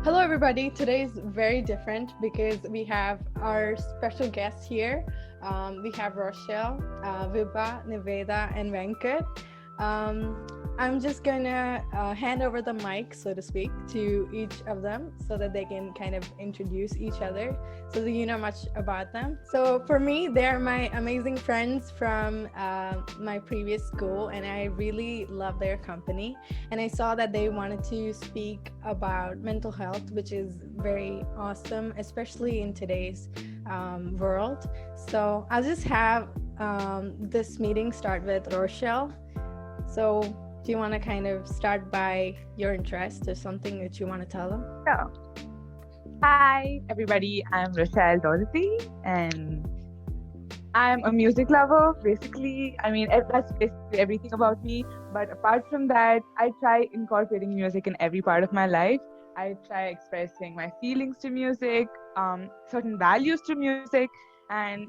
Hello, everybody. Today is very different because we have our special guests here. We have Rochelle, Vibha, Nivedha, and Venkat. Um, I'm just gonna hand over the mic, so to speak, to each of them so that they can kind of introduce each other so that you know much about them. So, for me, they're my amazing friends from my previous school, and I really love their company. And I saw that they wanted to speak about mental health, which is very awesome, especially in today's world. So I'll just have this meeting start with Rochelle. So do you want to kind of start by your interest or something that you want to tell them? Yeah. Hi, everybody. I'm Rochelle Dorothy, and I'm a music lover. Basically, that's basically everything about me. But apart from that, I try incorporating music in every part of my life. I try expressing my feelings to music, certain values to music, and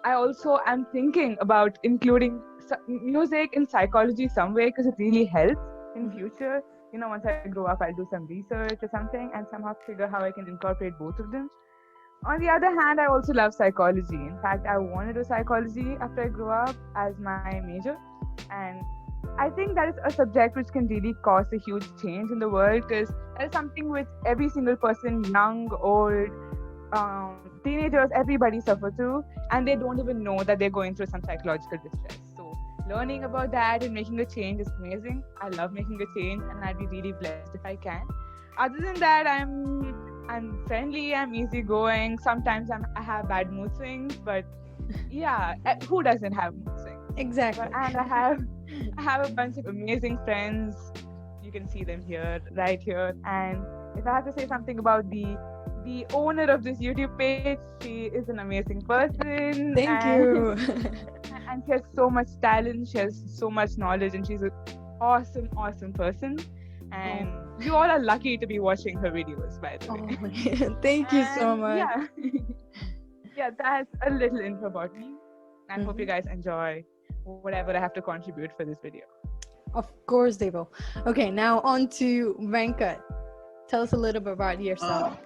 I also am thinking about including music in psychology some way because it really helps in future. Once I grow up, I'll do some research or something and somehow figure how I can incorporate both of them. On the other hand, I also love psychology. In fact, I want to do psychology after I grow up as my major. And I think that is a subject which can really cause a huge change in the world because that is something which every single person, young, old, teenagers, everybody suffer through, and they don't even know that they're going through some psychological distress. So learning about that and making a change is amazing. I love making a change, and I'd be really blessed if I can. Other than that, I'm friendly, I'm easygoing. Sometimes I have bad mood swings, but yeah, who doesn't have mood swings? Exactly. And I have a bunch of amazing friends. You can see them here, right here. And if I have to say something about the owner of this YouTube page, she is an amazing person. Thank you. And she has so much talent, she has so much knowledge, and she's an awesome person. And you all are lucky to be watching her videos, by the way. Thank you so much. Yeah, yeah, that's a little info about me. And hope you guys enjoy whatever I have to contribute for this video. Of course they will. Okay, now on to Venkat. Tell us a little bit about yourself.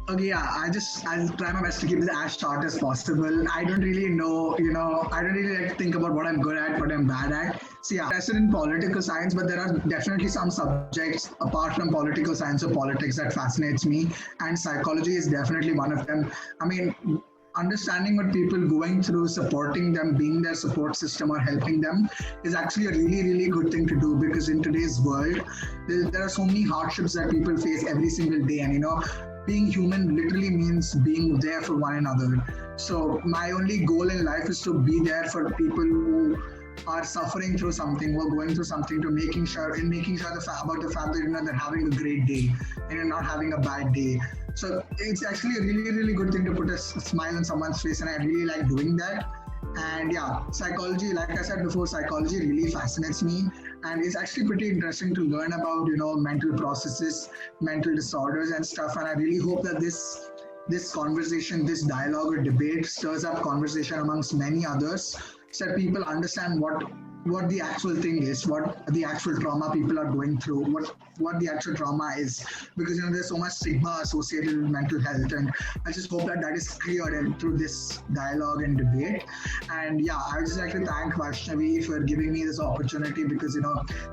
Okay, yeah, I'll try my best to keep it as short as possible. I don't really know, I don't really like to think about what I'm good at, what I'm bad at. So yeah, I'm interested in political science, but there are definitely some subjects apart from political science or politics that fascinates me, and psychology is definitely one of them. I mean, understanding what people going through, supporting them, being their support system or helping them is actually a really good thing to do, because in today's world, there are so many hardships that people face every single day, and being human literally means being there for one another. So my only goal in life is to be there for people who are suffering through something, who are going through something, to making sure about the fact that they're having a great day and you're not having a bad day. So it's actually a really good thing to put a smile on someone's face, and I really like doing that. And yeah, psychology, like I said before, psychology really fascinates me, and it's actually pretty interesting to learn about mental processes, mental disorders and stuff. And I really hope that this conversation, this dialogue or debate stirs up conversation amongst many others, so that people understand what the actual thing is, what the actual trauma people are going through, what the actual trauma is, because there's so much stigma associated with mental health, and I just hope that is cleared through this dialogue and debate. And yeah, I would just like to thank Vaishnavi for giving me this opportunity, because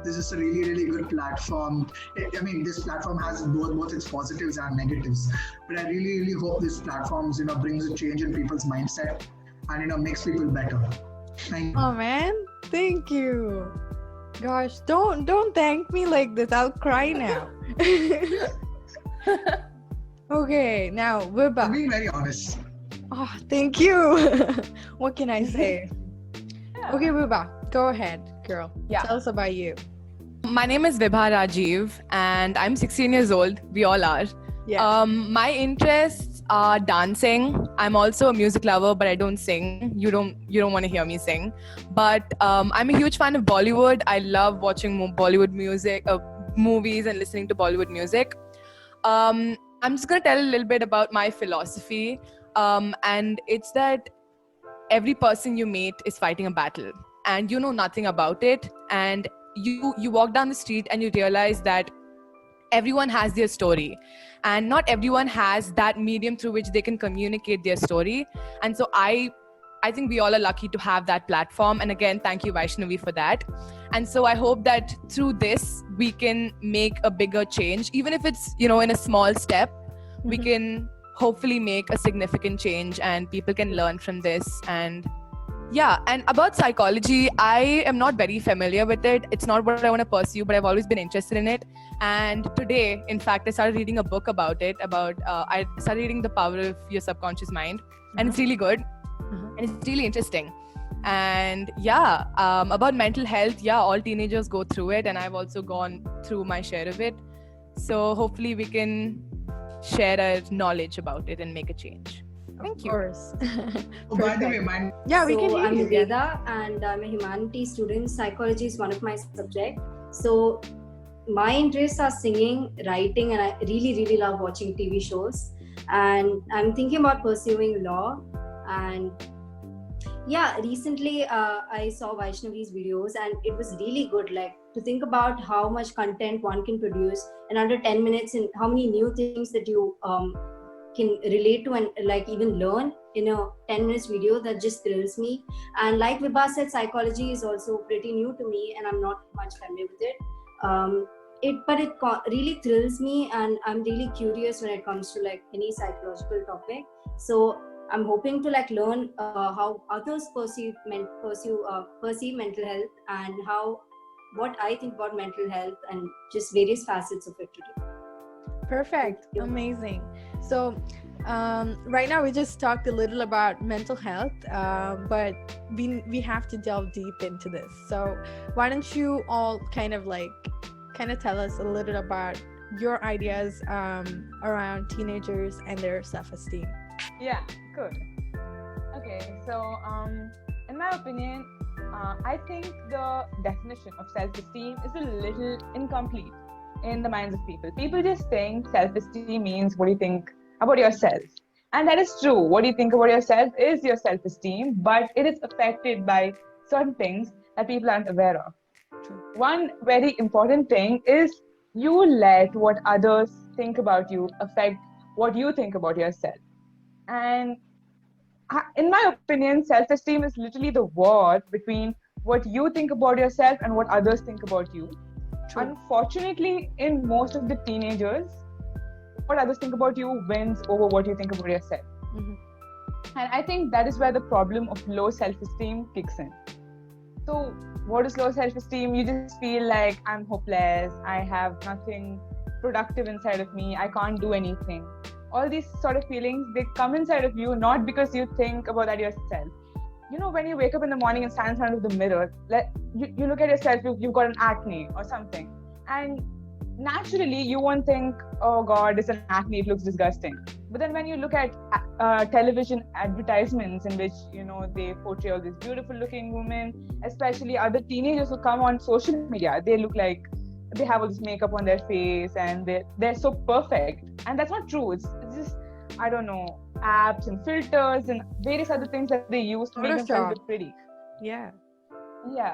this is a really good platform. This platform has both its positives and negatives, but I really hope this platform brings a change in people's mindset and makes people better. Thank you. Oh man, thank you. Gosh, don't thank me like this. I'll cry now. Okay, now Vibha. I'm being very honest. Oh, thank you. What can I say? Yeah. Okay, Vibha, go ahead, girl. Yeah. Tell us about you. My name is Vibha Rajiv, and I'm 16 years old. We all are. Yeah. My interests are dancing. I'm also a music lover, but I don't sing. You don't want to hear me sing. But I'm a huge fan of Bollywood. I love watching Bollywood music, movies, and listening to Bollywood music. I'm just going to tell a little bit about my philosophy. And it's that every person you meet is fighting a battle, and you know nothing about it. And you walk down the street and you realize that everyone has their story, and not everyone has that medium through which they can communicate their story. And so I think we all are lucky to have that platform. And again, thank you, Vaishnavi, for that. And so I hope that through this, we can make a bigger change, even if it's, in a small step. We can hopefully make a significant change, and people can learn from this. And yeah, and about psychology, I am not very familiar with it. It's not what I want to pursue, but I've always been interested in it. And today, in fact, I started reading a book about it. I started reading The Power of Your Subconscious Mind, and it's really good. And it's really interesting. And yeah, about mental health, all teenagers go through it, and I've also gone through my share of it. So hopefully we can share our knowledge about it and make a change. Thank you. Of course. Oh, by the way, we can hear I'm you. Nivedha, and I'm a humanities student. Psychology is one of my subjects. So my interests are singing, writing, and I really, really love watching TV shows. And I'm thinking about pursuing law. And yeah, recently I saw Vaishnavi's videos, and it was really good. Like, to think about how much content one can produce in under 10 minutes, and how many new things that you can relate to and like even learn in a 10 minutes video, that just thrills me. And like Vibha said, psychology is also pretty new to me, and I'm not much familiar with it. It really thrills me, and I'm really curious when it comes to like any psychological topic. So I'm hoping to like learn how others perceive mental health, and what I think about mental health, and just various facets of it today. Perfect. Amazing. So right now we just talked a little about mental health, but we have to delve deep into this. So why don't you all kind of tell us a little about your ideas around teenagers and their self-esteem? Yeah, good. Okay, so in my opinion, I think the definition of self-esteem is a little incomplete in the minds of people. People just think self-esteem means what do you think about yourself. And that is true. What you think about yourself is your self-esteem, but it is affected by certain things that people aren't aware of. True. One very important thing is you let what others think about you affect what you think about yourself. And in my opinion, self-esteem is literally the war between what you think about yourself and what others think about you. True. Unfortunately, in most of the teenagers, what others think about you wins over what you think about yourself. And I think that is where the problem of low self-esteem kicks in. So what is low self-esteem? You just feel like I'm hopeless, I have nothing productive inside of me, I can't do anything. All these sort of feelings, they come inside of you not because you think about that yourself. You know, when you wake up in the morning and stand in front of the mirror, you look at yourself, you've got an acne or something. And naturally, you won't think, oh God, it's an acne, it looks disgusting. But then when you look at television advertisements in which, they portray all these beautiful looking women, especially other teenagers who come on social media, they look like they have all this makeup on their face and they're so perfect. And that's not true. It's just, I don't know, apps and filters and various other things that they use to make themselves look pretty. Yeah,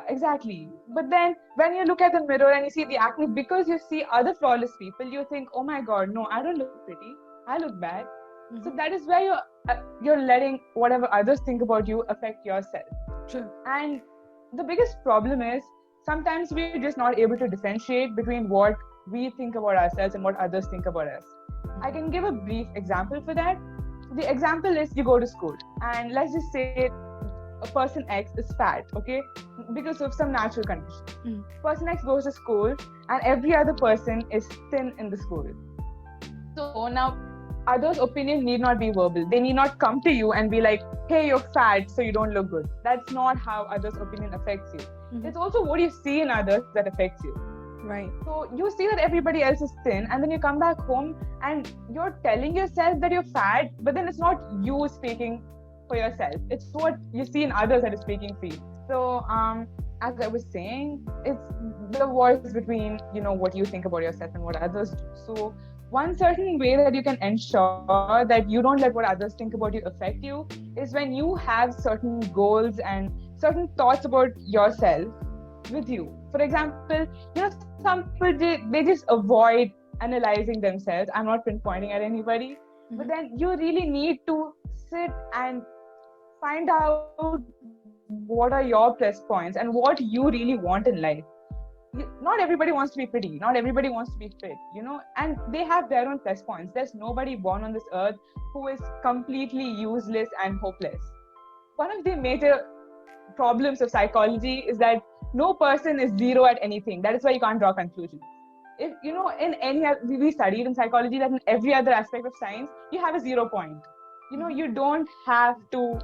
exactly. But then when you look at the mirror and you see the acne, because you see other flawless people, you think, oh my God, no, I don't look pretty, I look bad. So that is where you're letting whatever others think about you affect yourself. true. And the biggest problem is sometimes we're just not able to differentiate between what we think about ourselves and what others think about us. I can give a brief example for that. The example is you go to school and let's just say a person X is fat, okay, because of some natural condition. Person X goes to school and every other person is thin in the school. So now others' opinion need not be verbal. They need not come to you and be like, hey, you're fat, so you don't look good. That's not how others' opinion affects you. It's also what you see in others that affects you. Right. So you see that everybody else is thin, and then you come back home and you're telling yourself that you're fat, but then it's not you speaking for yourself. It's what you see in others that is speaking for you. So as I was saying, it's the voice between, what you think about yourself and what others do. So one certain way that you can ensure that you don't let what others think about you affect you is when you have certain goals and certain thoughts about yourself with you. For example, some people, they just avoid analyzing themselves. I'm not pinpointing at anybody, but then you really need to sit and find out what are your plus points and what you really want in life. Not everybody wants to be pretty, not everybody wants to be fit, and they have their own plus points. There's nobody born on this earth who is completely useless and hopeless. One of the major problems of psychology is that no person is zero at anything. That is why you can't draw conclusions. If in any, we studied in psychology that in every other aspect of science you have a 0 point. You don't have to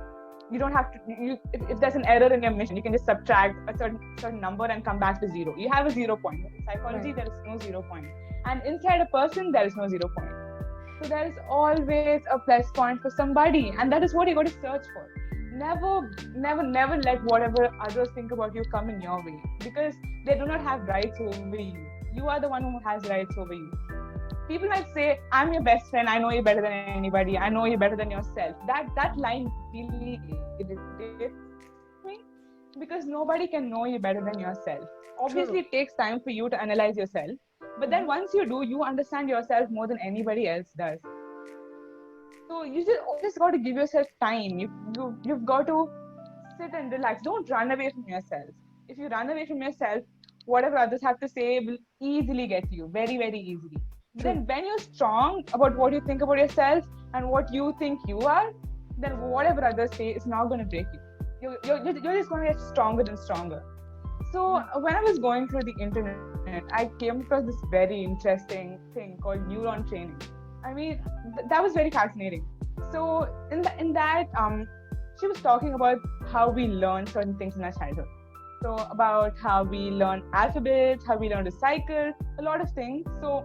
if there's an error in your mission, you can just subtract a certain number and come back to 0. You have a 0 point. In psychology, there is no 0 point, and inside a person there is no 0 point. So there is always a plus point for somebody, and that is what you got to search for. Never let whatever others think about you come in your way, because they do not have rights over you. You are the one who has rights over you. People might say, I'm your best friend, I know you better than anybody, I know you better than yourself. That line really irritates me, because nobody can know you better than yourself. Obviously, it takes time for you to analyze yourself, but then once you do, you understand yourself more than anybody else does. So you just got to give yourself time. You've got to sit and relax. Don't run away from yourself. If you run away from yourself, whatever others have to say will easily get to you, very, very easily. Then when you're strong about what you think about yourself and what you think you are, then whatever others say is not going to break you. You're just going to get stronger and stronger. So when I was going through the internet, I came across this very interesting thing called neuron training. I mean, that was very fascinating. So in that, she was talking about how we learn certain things in our childhood. So about how we learn alphabets, how we learn to cycle, a lot of things. So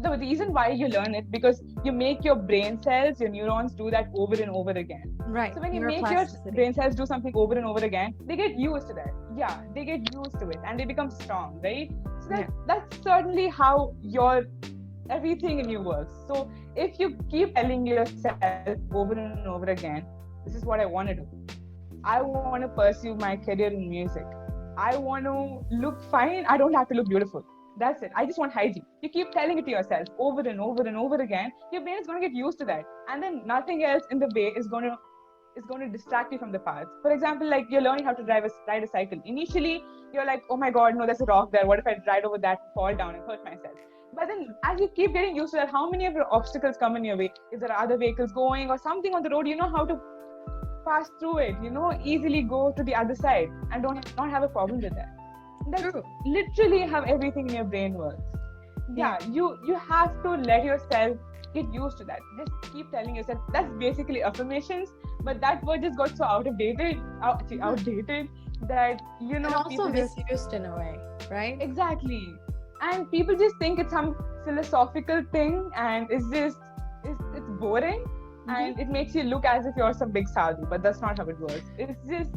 the reason why you learn it, because you make your brain cells, your neurons do that over and over again. Right. So when you make your brain cells do something over and over again, they get used to that. Yeah, they get used to it and they become strong, right? So that's certainly how your everything in you works. So if you keep telling yourself over and over again, this is what I want to do. I want to pursue my career in music. I want to look fine. I don't have to look beautiful. That's it. I just want hygiene. You keep telling it to yourself over and over and over again. Your brain is going to get used to that, and then nothing else in the way is going to distract you from the path. For example, like you're learning how to ride a cycle. Initially, you're like, oh my God, no, there's a rock there. What if I ride over that, fall down, and hurt myself? But then, as you keep getting used to that, how many of your obstacles come in your way? If there are other vehicles going or something on the road, you know how to pass through it. Easily go to the other side and not have a problem with that. That's literally how everything in your brain works. Yeah, you have to let yourself get used to that. Just keep telling yourself. That's basically affirmations, but that word just got so outdated that and also misused in a way, right? Exactly. And people just think it's some philosophical thing, and it's boring, and it makes you look as if you're some big sadhu, but that's not how it works. It's just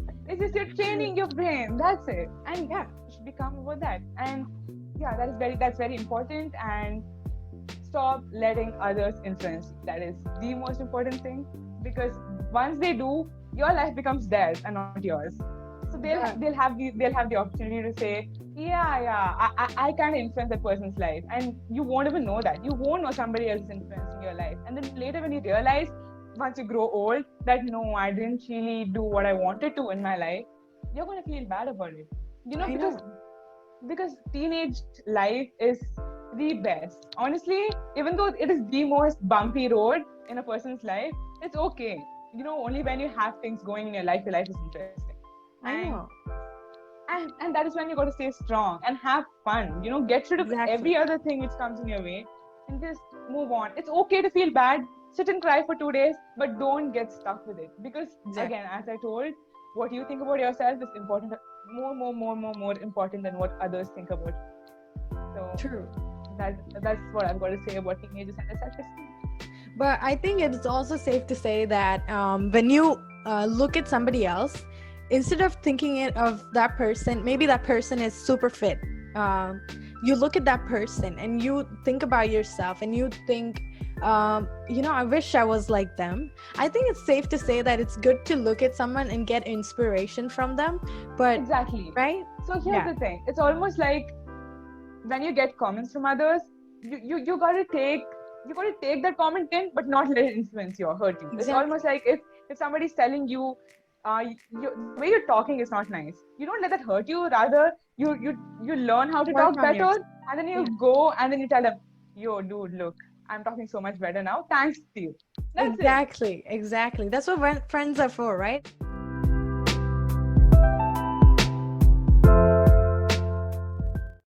you're training your brain. That's it. And you should become about that. And that's very important. And stop letting others influence you. That is the most important thing, because once they do, your life becomes theirs and not yours. So they'll have the opportunity to say, I can't influence that person's life, and you won't even know that. You won't know somebody else is influencing your life, and then later when you realize, once you grow old, that no, I didn't really do what I wanted to in my life, you're going to feel bad about it. Because teenage life is the best. Honestly, even though it is the most bumpy road in a person's life, it's okay. Only when you have things going in your life is interesting. And that is when you got to stay strong and have fun. Get rid of every other thing which comes in your way and just move on. It's okay to feel bad. Sit and cry for 2 days, but don't get stuck with it. Because again, as I told, what you think about yourself is important, more important than what others think about you. So True. That's what I've got to say about teenagers and their self-esteem. But I think it's also safe to say that when you look at somebody else, instead of thinking it of that person, maybe that person is super fit. You look at that person and you think about yourself and you think, I wish I was like them. I think it's safe to say that it's good to look at someone and get inspiration from them. But exactly. Right? So here's the thing. It's almost like when you get comments from others, you gotta take that comment in, but not let it influence you or hurt you. It's Exactly. almost like if somebody's telling you, the way you're talking is not nice. You don't let that hurt you. Rather, you learn how to Work talk on better, yourself. and then you Yeah. go and then you tell them, yo, dude, look, I'm talking so much better now. Thanks to you. That's it. Exactly. That's what friends are for, right?